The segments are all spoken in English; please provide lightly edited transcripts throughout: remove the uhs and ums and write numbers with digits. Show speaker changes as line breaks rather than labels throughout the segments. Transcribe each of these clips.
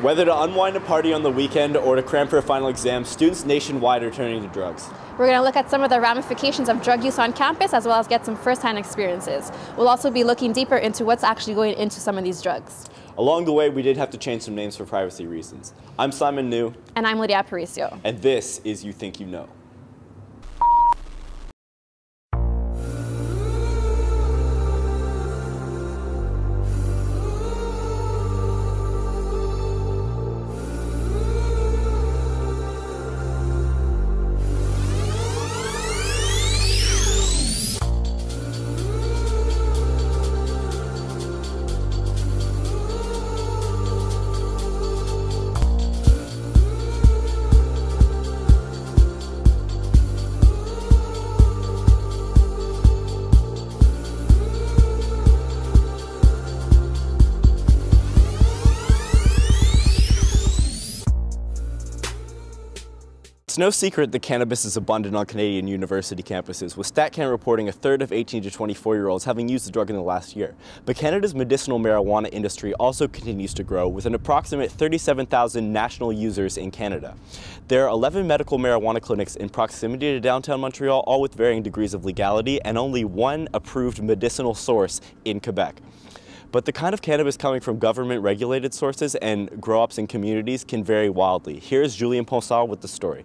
Whether to unwind a party on the weekend or to cram for a final exam, students nationwide are turning to drugs.
We're going to look at some of the ramifications of drug use on campus as well as get some first-hand experiences. We'll also be looking deeper into what's actually going into some of these drugs.
Along the way, we did have to change some names for privacy reasons. I'm Simon New.
And I'm Lydia Aparicio.
And this is You Think You Know. It's no secret that cannabis is abundant on Canadian university campuses, with StatCan reporting a third of 18 to 24-year-olds having used the drug in the last year. But Canada's medicinal marijuana industry also continues to grow, with an approximate 37,000 national users in Canada. There are 11 medical marijuana clinics in proximity to downtown Montreal, all with varying degrees of legality, and only one approved medicinal source in Quebec. But the kind of cannabis coming from government-regulated sources and grow-ups in communities can vary wildly. Here's Julien Ponsard with the story.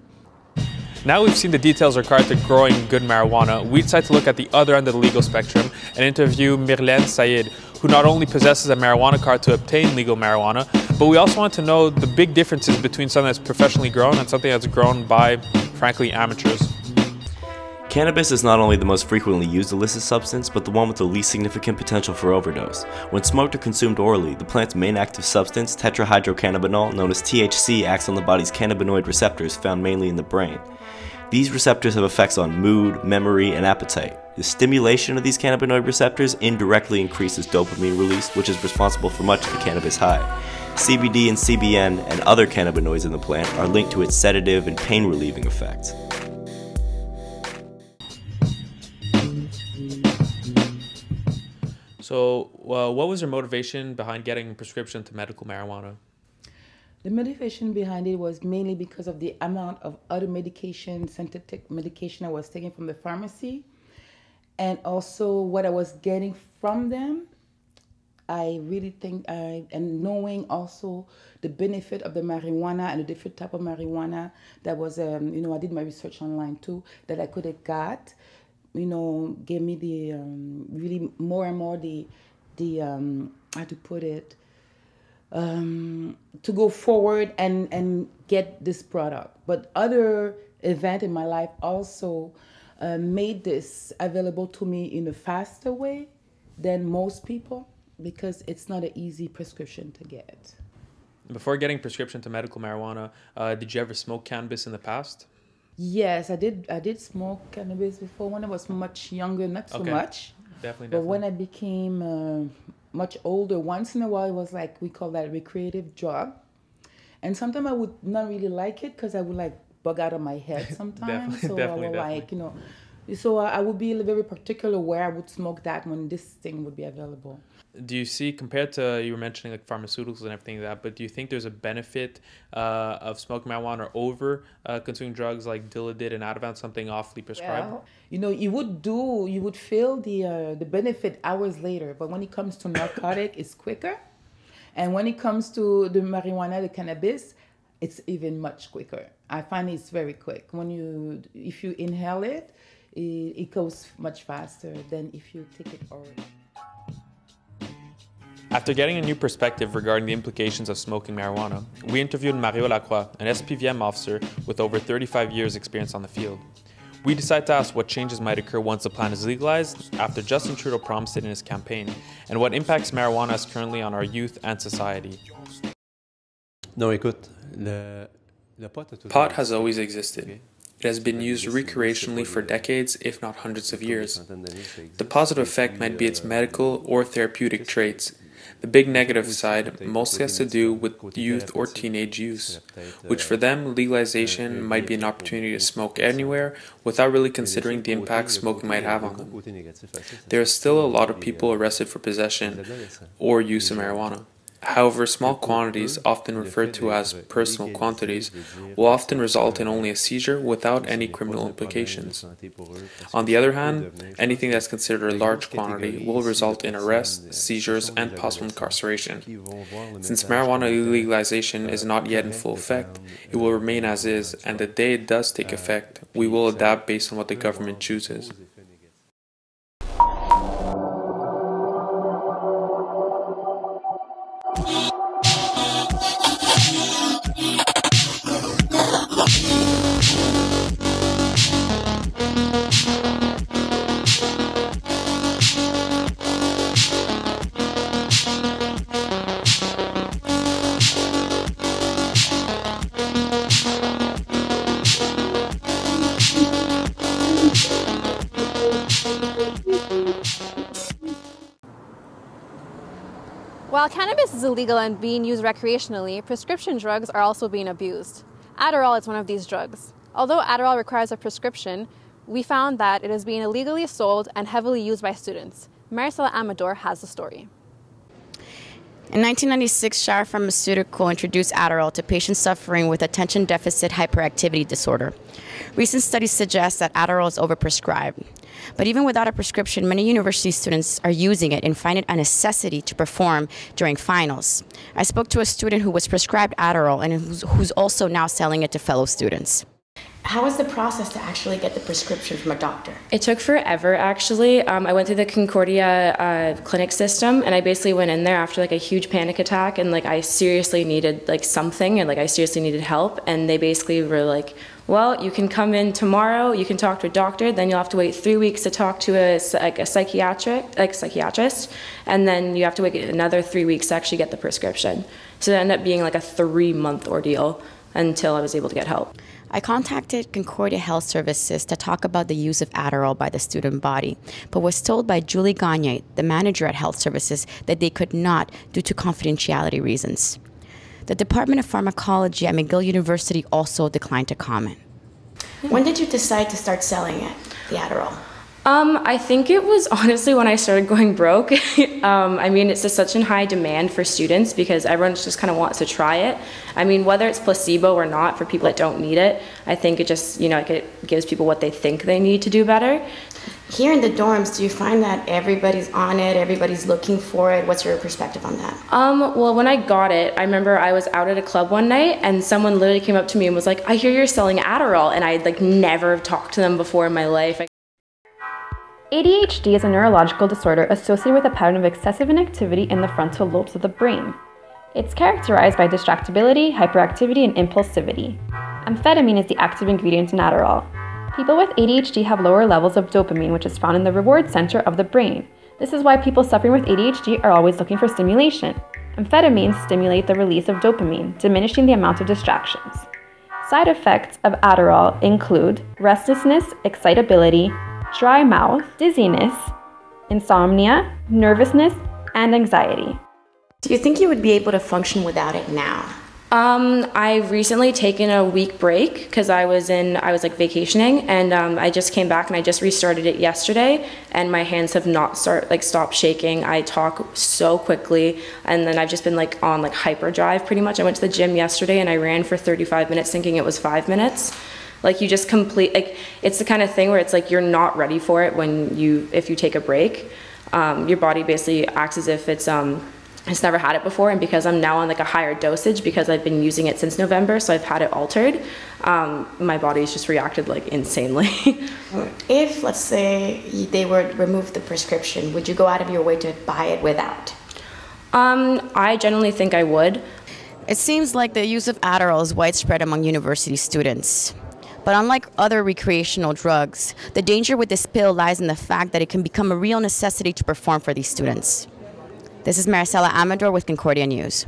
Now we've seen the details required to growing good marijuana, we decided to look at the other end of the legal spectrum and interview Myrlène Saïd, who not only possesses a marijuana card to obtain legal marijuana, but we also want to know the big differences between something that's professionally grown and something that's grown by, frankly, amateurs.
Cannabis is not only the most frequently used illicit substance, but the one with the least significant potential for overdose. When smoked or consumed orally, the plant's main active substance, tetrahydrocannabinol, known as THC, acts on the body's cannabinoid receptors found mainly in the brain. These receptors have effects on mood, memory, and appetite. The stimulation of these cannabinoid receptors indirectly increases dopamine release, which is responsible for much of the cannabis high. CBD and CBN and other cannabinoids in the plant are linked to its sedative and pain-relieving effects.
So, what was your motivation behind getting a prescription to medical marijuana?
The motivation behind it was mainly because of the amount of other medication, synthetic medication I was taking from the pharmacy, and also what I was getting from them. I really think, and knowing also the benefit of the marijuana and the different type of marijuana that was, I did my research online too, that I could have got, gave me the, really more and more the how to put it, to go forward and get this product. But other event in my life also made this available to me in a faster way than most people, because it's not an easy prescription to get.
Before getting prescription to medical marijuana, did you ever smoke cannabis in the past?
Yes, I did smoke cannabis before when I was much younger, not so much.
Definitely.
But when I became much older, once in a while, it was like, we call that recreative drug. And sometimes I would not really like it because I would like bug out of my head sometimes. So I would be very particular where I would smoke that when this thing would be available.
Do you see, compared to, you were mentioning like pharmaceuticals and everything like that, but do you think there's a benefit of smoking marijuana over consuming drugs like Dilaudid and Ativan, something awfully prescribed?
Well, you would feel the benefit hours later, but when it comes to narcotic, it's quicker. And when it comes to the marijuana, the cannabis, it's even much quicker. I find it's very quick. If you inhale it, it goes much faster than if you take it orally.
After getting a new perspective regarding the implications of smoking marijuana, we interviewed Mario Lacroix, an SPVM officer with over 35 years experience on the field. We decided to ask what changes might occur once the plant is legalized, after Justin Trudeau promised it in his campaign, and what impacts marijuana has currently on our youth and society. Pot has always existed. It has been used recreationally for decades, if not hundreds of years. The positive effect might be its medical or therapeutic traits. The big negative side mostly has to do with youth or teenage use, which for them, legalization might be an opportunity to smoke anywhere without really considering the impact smoking might have on them. There are still a lot of people arrested for possession or use of marijuana. However, small quantities, often referred to as personal quantities, will often result in only a seizure without any criminal implications. On the other hand, anything that's considered a large quantity will result in arrests, seizures, and possible incarceration. Since marijuana legalization is not yet in full effect, it will remain as is, and the day it does take effect, we will adapt based on what the government chooses.
While cannabis is illegal and being used recreationally, prescription drugs are also being abused. Adderall is one of these drugs. Although Adderall requires a prescription, we found that it is being illegally sold and heavily used by students. Maricela Amador has the story.
In 1996, Shire Pharmaceutical introduced Adderall to patients suffering with attention deficit hyperactivity disorder. Recent studies suggest that Adderall is overprescribed. But even without a prescription, many university students are using it and find it a necessity to perform during finals. I spoke to a student who was prescribed Adderall and who's also now selling it to fellow students.
How was the process to actually get the prescription from a doctor?
It took forever, actually. I went through the Concordia clinic system, and I basically went in there after like a huge panic attack, and like I seriously needed like something, and like I seriously needed help, and they basically were like, well, you can come in tomorrow, you can talk to a doctor, then you'll have to wait 3 weeks to talk to a psychiatrist, and then you have to wait another 3 weeks to actually get the prescription. So it ended up being like a 3-month ordeal until I was able to get help.
I contacted Concordia Health Services to talk about the use of Adderall by the student body, but was told by Julie Gagne, the manager at Health Services, that they could not due to confidentiality reasons. The Department of Pharmacology at McGill University also declined to comment.
When did you decide to start selling it, the Adderall?
I think it was honestly when I started going broke. I mean, it's just such in high demand for students because everyone just kind of wants to try it. I mean, whether it's placebo or not, for people that don't need it, I think it just, it gives people what they think they need to do better.
Here in the dorms, do you find that everybody's on it, everybody's looking for it? What's your perspective on that?
Well, when I got it, I remember I was out at a club one night and someone literally came up to me and was like, I hear you're selling Adderall, and I'd like never talked to them before in my life.
ADHD is a neurological disorder associated with a pattern of excessive inactivity in the frontal lobes of the brain. It's characterized by distractibility, hyperactivity, and impulsivity. Amphetamine is the active ingredient in Adderall. People with ADHD have lower levels of dopamine, which is found in the reward center of the brain. This is why people suffering with ADHD are always looking for stimulation. Amphetamines stimulate the release of dopamine, diminishing the amount of distractions. Side effects of Adderall include restlessness, excitability, dry mouth, dizziness, insomnia, nervousness, and anxiety.
Do you think you would be able to function without it now?
I've recently taken a week break because I was like vacationing, and I just came back and I just restarted it yesterday, and my hands have not stopped shaking. I talk so quickly, and then I've just been like on like hyperdrive pretty much. I went to the gym yesterday and I ran for 35 minutes thinking it was 5 minutes. Like you just it's the kind of thing where it's like you're not ready for it if you take a break. Your body basically acts as if it's never had it before, and because I'm now on like a higher dosage because I've been using it since November, so I've had it altered, my body's just reacted like insanely.
If, let's say, they would remove the prescription, would you go out of your way to buy it without?
I generally think I would.
It seems like the use of Adderall is widespread among university students. But unlike other recreational drugs, the danger with this pill lies in the fact that it can become a real necessity to perform for these students. This is Maricela Amador with Concordia News.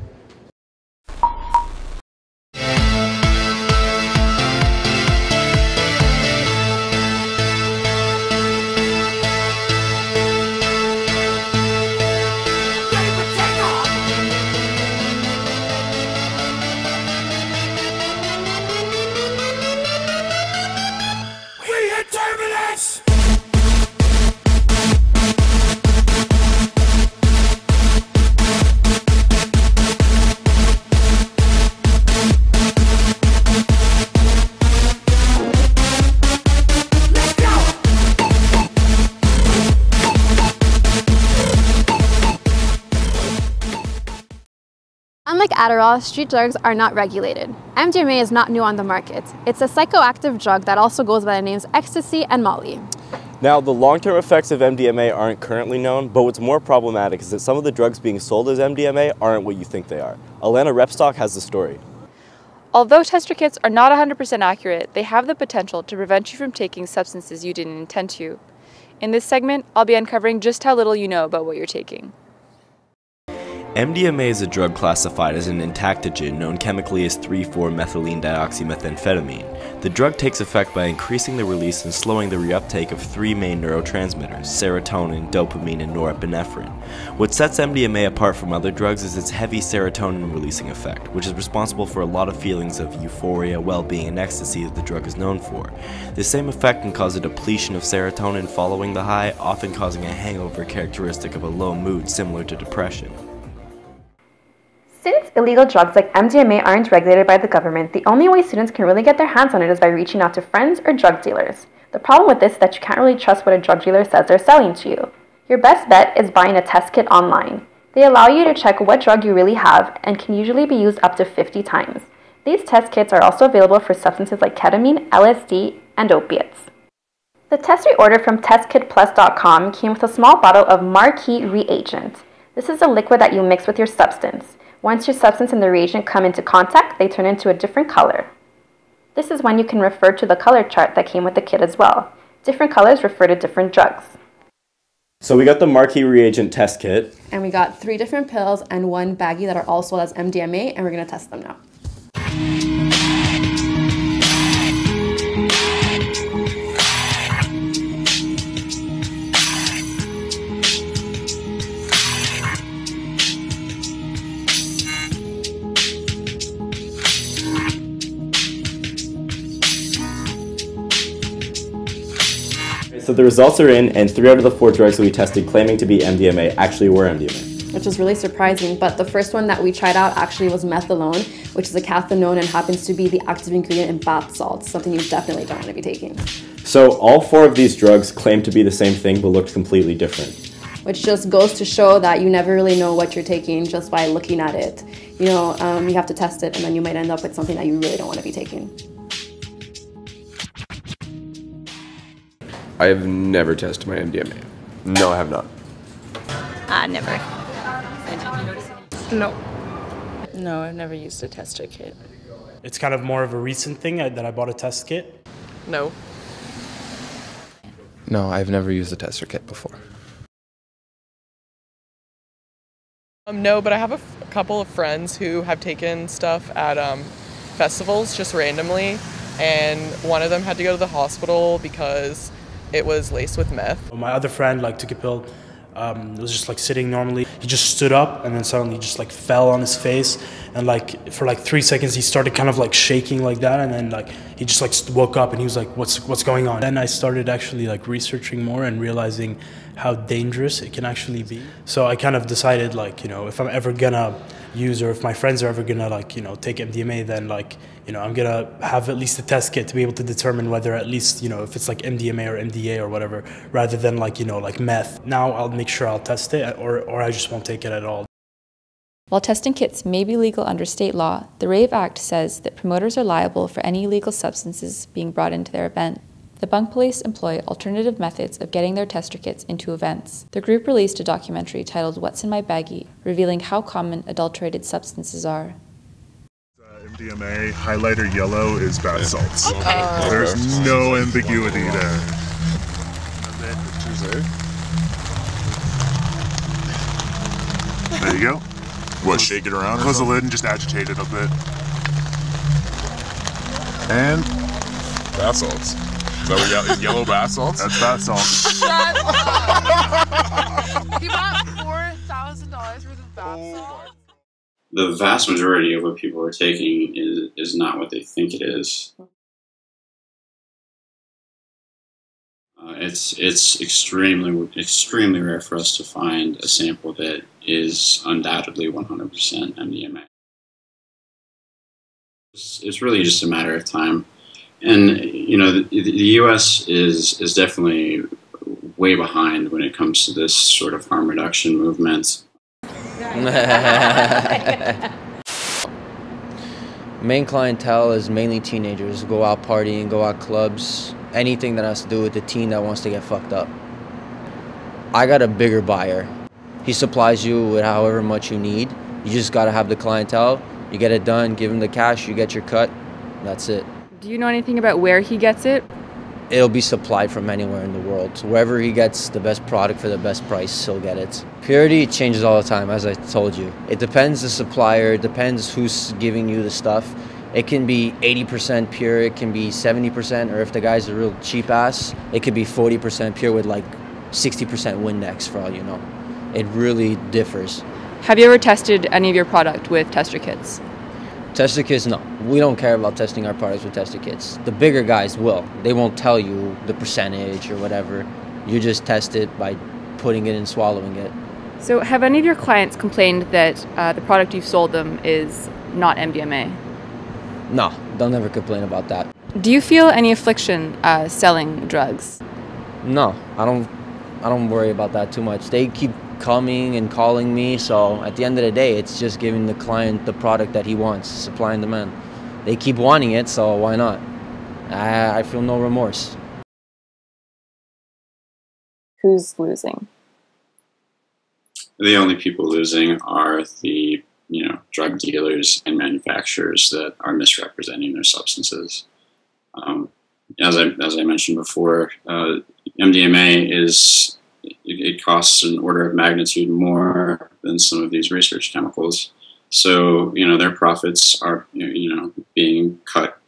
Unlike Adderall, street drugs are not regulated. MDMA is not new on the market. It's a psychoactive drug that also goes by the names ecstasy and Molly.
Now, the long-term effects of MDMA aren't currently known, but what's more problematic is that some of the drugs being sold as MDMA aren't what you think they are. Alana Repstock has the story.
Although tester kits are not 100% accurate, they have the potential to prevent you from taking substances you didn't intend to. In this segment, I'll be uncovering just how little you know about what you're taking.
MDMA is a drug classified as an entactogen known chemically as 3,4-methylene-dioxymethamphetamine. The drug takes effect by increasing the release and slowing the reuptake of three main neurotransmitters, serotonin, dopamine, and norepinephrine. What sets MDMA apart from other drugs is its heavy serotonin-releasing effect, which is responsible for a lot of feelings of euphoria, well-being, and ecstasy that the drug is known for. This same effect can cause a depletion of serotonin following the high, often causing a hangover characteristic of a low mood similar to depression.
Since illegal drugs like MDMA aren't regulated by the government, the only way students can really get their hands on it is by reaching out to friends or drug dealers. The problem with this is that you can't really trust what a drug dealer says they're selling to you. Your best bet is buying a test kit online. They allow you to check what drug you really have and can usually be used up to 50 times. These test kits are also available for substances like ketamine, LSD, and opiates. The test we ordered from testkitplus.com came with a small bottle of Marquee reagent. This is a liquid that you mix with your substance. Once your substance and the reagent come into contact, they turn into a different color. This is when you can refer to the color chart that came with the kit as well. Different colors refer to different drugs.
So we got the Marquee reagent test kit.
And we got 3 different pills and 1 baggie that are all sold as MDMA, and we're going to test them now.
So the results are in, and 3 out of the 4 drugs that we tested claiming to be MDMA actually were MDMA.
Which was really surprising, but the first one that we tried out actually was methadone, which is a cathinone and happens to be the active ingredient in bath salts, something you definitely don't want to be taking.
So all 4 of these drugs claimed to be the same thing but looked completely different.
Which just goes to show that you never really know what you're taking just by looking at it. You know, you have to test it, and then you might end up with something that you really don't want to be taking.
I have never tested my MDMA. No, I have not.
Never.
No.
No, I've never used a tester kit.
It's kind of more of a recent thing that I bought a test kit.
No.
No, I've never used a tester kit before.
No, but I have a couple of friends who have taken stuff at festivals just randomly, and one of them had to go to the hospital because it was laced with meth.
My other friend took a pill, was just sitting normally. He just stood up and then suddenly just fell on his face, and for 3 seconds he started kind of shaking like that, and then he just woke up and he was like, what's going on? Then I started actually researching more and realizing how dangerous it can actually be. So I kind of decided if I'm ever gonna use, or if my friends are ever gonna take MDMA, then I'm gonna have at least a test kit to be able to determine whether at least if it's MDMA or MDA or whatever, rather than meth. Now I'll make sure I'll test it, or I just won't take it at all.
While testing kits may be legal under state law, the RAVE Act says that promoters are liable for any illegal substances being brought into their event. The Bunk Police employ alternative methods of getting their tester kits into events. The group released a documentary titled What's in My Baggie, revealing how common adulterated substances are.
MDMA highlighter yellow is bath salts. Okay. There's no ambiguity there. There you go. What, shake it around? Close the lid and just agitate it a bit. And
bath salts. Is that what yellow bath salts?
That's bath salts.
Shut up! He bought $4,000 worth of bath salts.
The vast majority of what people are taking is not what they think it is. It's extremely rare for us to find a sample that is undoubtedly 100% MDMA. It's really just a matter of time. And the U.S. is definitely way behind when it comes to this sort of harm reduction movement.
Main clientele is mainly teenagers, go out partying, go out clubs, anything that has to do with the teen that wants to get fucked up. I got a bigger buyer. He supplies you with however much you need. You just gotta have the clientele, you get it done, give him the cash, you get your cut, that's it.
Do you know anything about where he gets it?
It'll be supplied from anywhere in the world. So wherever he gets the best product for the best price, he'll get it. Purity changes all the time, as I told you. It depends the supplier, it depends who's giving you the stuff. It can be 80% pure, it can be 70%, or if the guy's a real cheap ass, it could be 40% pure with like 60% Windex for all you know. It really differs.
Have you ever tested any of your product with tester kits?
Tester kits, no. We don't care about testing our products with tester kits. The bigger guys will. They won't tell you the percentage or whatever. You just test it by putting it and swallowing it.
So have any of your clients complained that the product you've sold them is not MDMA?
No, they'll never complain about that.
Do you feel any affliction selling drugs?
No, I don't worry about that too much. They keep coming and calling me, so at the end of the day, it's just giving the client the product that he wants, supply and demand. They keep wanting it, so why not? I feel no remorse.
Who's losing?
The only people losing are the drug dealers and manufacturers that are misrepresenting their substances. As I mentioned before, MDMA it costs an order of magnitude more than some of these research chemicals. So, their profits are, being cut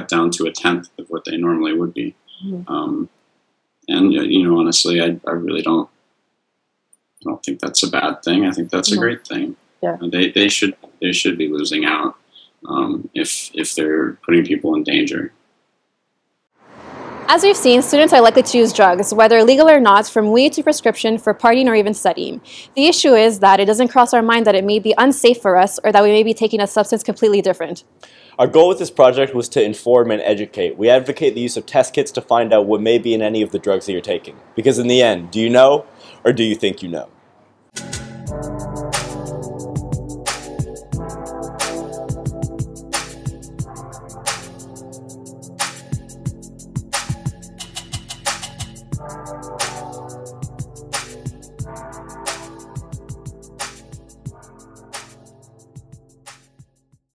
down to 1/10 of what they normally would be. Mm-hmm. And, honestly, I really don't think that's a bad thing. I think that's a great thing.
Yeah.
They should be losing out if they're putting people in danger.
As we've seen, students are likely to use drugs, whether legal or not, from weed to prescription, for partying or even studying. The issue is that it doesn't cross our mind that it may be unsafe for us or that we may be taking a substance completely different.
Our goal with this project was to inform and educate. We advocate the use of test kits to find out what may be in any of the drugs that you're taking. Because in the end, do you know or do you think you know?